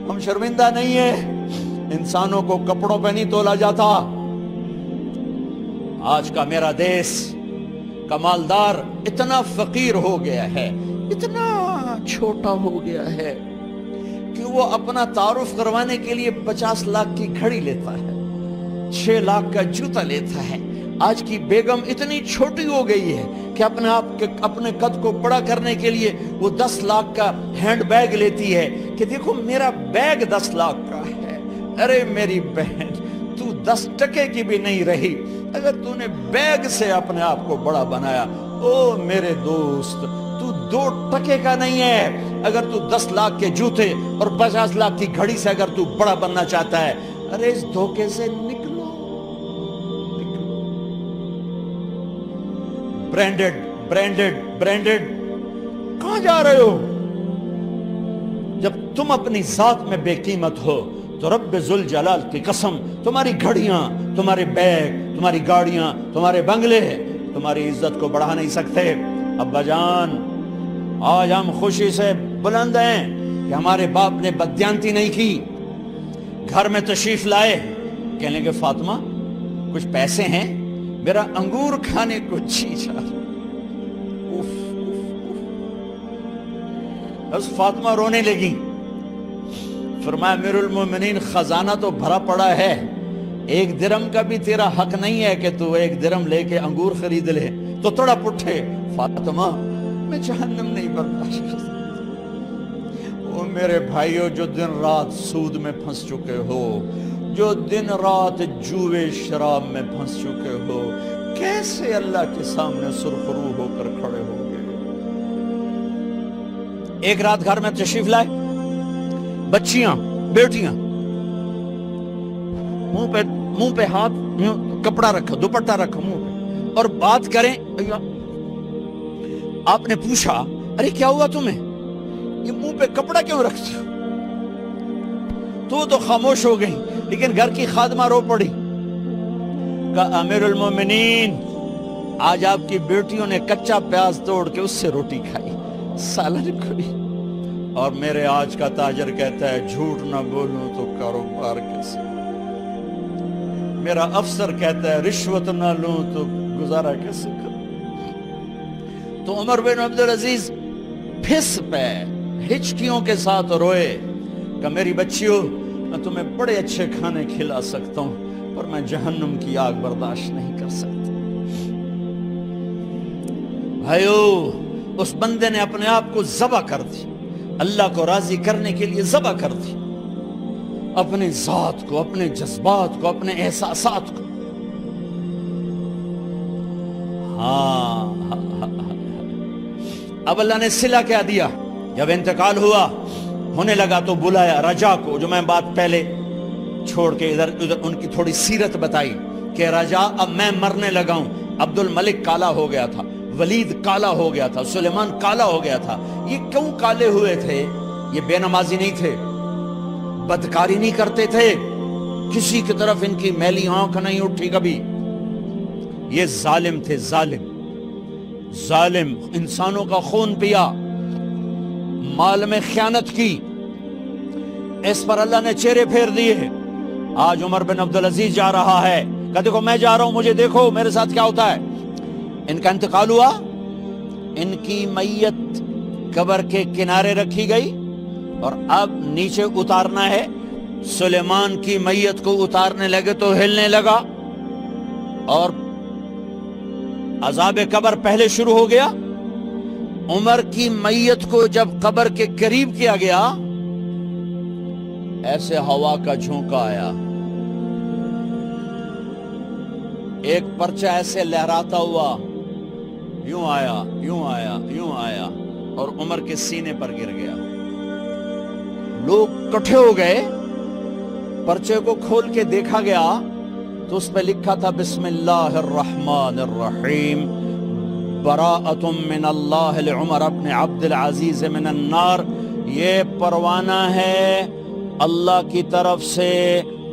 ہم شرمندہ نہیں ہیں، انسانوں کو کپڑوں پہ نہیں تولا جاتا۔ آج کا میرا دیس کا مالدار اتنا فقیر ہو گیا ہے، اتنا چھوٹا ہو گیا ہے کہ وہ اپنا تعارف کروانے کے لیے 50 لاکھ کی گھڑی لیتا ہے، 6 لاکھ کا جوتا لیتا ہے۔ آج کی بیگم اتنی چھوٹی ہو گئی ہے کہ اپنے قد کو بڑا کرنے کے لیے وہ 10 لاکھ کا ہینڈ بیگ لیتی ہے کہ دیکھو میرا بیگ 10 لاکھ کا ہے۔ ارے میری بہن، تو 10 ٹکے کی بھی نہیں رہی اگر تو نے بیگ سے اپنے آپ کو بڑا بنایا۔ او میرے دوست، تو 2 ٹکے کا نہیں ہے اگر تو 10 لاکھ کے جوتے اور 50 لاکھ کی گھڑی سے اگر تو بڑا بننا چاہتا ہے۔ ارے اس دھوکے سے نکلو۔ برینڈڈ برینڈڈ برینڈڈ، کہاں جا رہے ہو؟ جب تم اپنی ذات میں بے قیمت ہو تو رب ذوالجلال کی قسم، تمہاری گھڑیاں، تمہارے بیگ، تمہاری گاڑیاں، تمہارے بنگلے تمہاری عزت کو بڑھا نہیں سکتے۔ ابا جان، آج ہم خوشی سے بلند ہیں کہ ہمارے باپ نے بددیانتی نہیں کی۔ گھر میں تشریف لائے، کہنے لگے فاطمہ کچھ پیسے ہیں، میرا انگور کھانے کو جی چاہ رہا۔ بس فاطمہ رونے لگی۔ فرمایا امیر المومنین، خزانہ تو بھرا پڑا ہے، 1 درم کا بھی تیرا حق نہیں ہے کہ تو 1 درم لے کے انگور خرید لے۔ تو تڑپ اٹھے، فاطمہ میں جہنم نہیں برداشت کر سکتا۔ وہ میرے بھائیوں جو دن رات سود میں پھنس چکے ہو، جو دن رات جوئے شراب میں پھنس چکے ہو، کیسے اللہ کے سامنے سرخرو ہو کر کھڑے ہو گئے؟ ایک رات گھر میں تشریف لائے، بچیاں، بیٹیاں، منہ پہ ہاتھ، کپڑا رکھا، دوپٹہ رکھا منہ پہ، اور بات کریں۔ آپ نے پوچھا ارے کیا ہوا تمہیں، یہ منہ پہ کپڑا کیوں رکھتے ہو؟ تو خاموش ہو گئی، لیکن گھر کی خادمہ رو پڑی۔ کہا امیر المومنین، آج آپ کی بیٹیوں نے کچا پیاز توڑ کے اس سے روٹی کھائی، سالن کھائی، اور میرے آج کا تاجر کہتا ہے جھوٹ نہ بولوں تو کاروبار کیسے؟ میرا افسر کہتا ہے رشوت نہ لوں تو گزارا کیسے کروں؟ تو عمر بن عبدالعزیز پھس پہ ہچکیوں کے ساتھ روئے کہ میری بچیوں، میں تمہیں بڑے اچھے کھانے کھلا سکتا ہوں پر میں جہنم کی آگ برداشت نہیں کر سکتا۔ بھائیو، اس بندے نے اپنے آپ کو ذبح کر دی، اللہ کو راضی کرنے کے لیے ذبح کر دی، اپنی ذات کو، اپنے جذبات کو، اپنے احساسات کو۔ اب اللہ نے صلہ کیا دیا؟ جب انتقال ہوا، ہونے لگا تو بلایا رجا کو، جو میں بات پہلے چھوڑ کے ادھر ان کی تھوڑی سیرت بتائی کہ رجا اب میں مرنے لگا ہوں۔ عبد الملک کالا ہو گیا تھا، ولید کالا ہو گیا تھا، سلیمان کالا ہو گیا تھا۔ یہ کیوں کالے ہوئے تھے؟ یہ بے نمازی نہیں تھے، بدکاری نہیں کرتے تھے، کسی کی طرف ان کی میلی آنکھ نہیں اٹھی کبھی۔ یہ ظالم تھے، ظالم ظالم، انسانوں کا خون پیا، مال میں خیانت کی، اس پر اللہ نے چہرے پھیر دیے۔ آج عمر بن عبدالعزیز جا رہا ہے کہ دیکھو میں جا رہا ہوں، مجھے دیکھو میرے ساتھ کیا ہوتا ہے۔ ان کا انتقال ہوا، ان کی میت قبر کے کنارے رکھی گئی، اور اب نیچے اتارنا ہے۔ سلیمان کی میت کو اتارنے لگے تو ہلنے لگا، اور عذاب قبر پہلے شروع ہو گیا۔ عمر کی میت کو جب قبر کے قریب کیا گیا، ایسے ہوا کا جھونکا آیا، ایک پرچہ ایسے لہراتا ہوا، یوں آیا، یوں آیا، یوں آیا، اور عمر کے سینے پر گر گیا۔ لوگ کٹھے ہو گئے، پرچے کو کھول کے دیکھا گیا تو اس پہ لکھا تھا بسم اللہ الرحمن الرحیم، براءۃ من اللہ لعمر بن عبد العزیز من النار۔ یہ پروانہ ہے اللہ کی طرف سے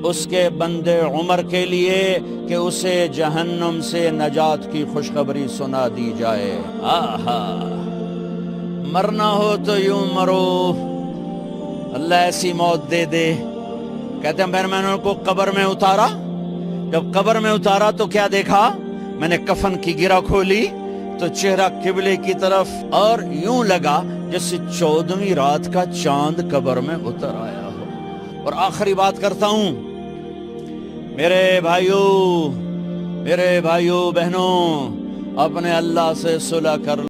اس کے بندے عمر کے لیے کہ اسے جہنم سے نجات کی خوشخبری سنا دی جائے۔ آہا، مرنا ہو تو یوں مرو، اللہ ایسی موت دے دے. کہتے ہیں پھر میں نے ان کو قبر میں اتارا. جب قبر میں اتارا تو کیا دیکھا؟ میں نے کفن کی گرہ کھولی تو چہرہ قبلے کی طرف، اور یوں لگا جیسے 14ویں رات کا چاند قبر میں اتر آیا ہو. اور آخری بات کرتا ہوں، میرے بھائیوں بہنوں، اپنے اللہ سے صلح کر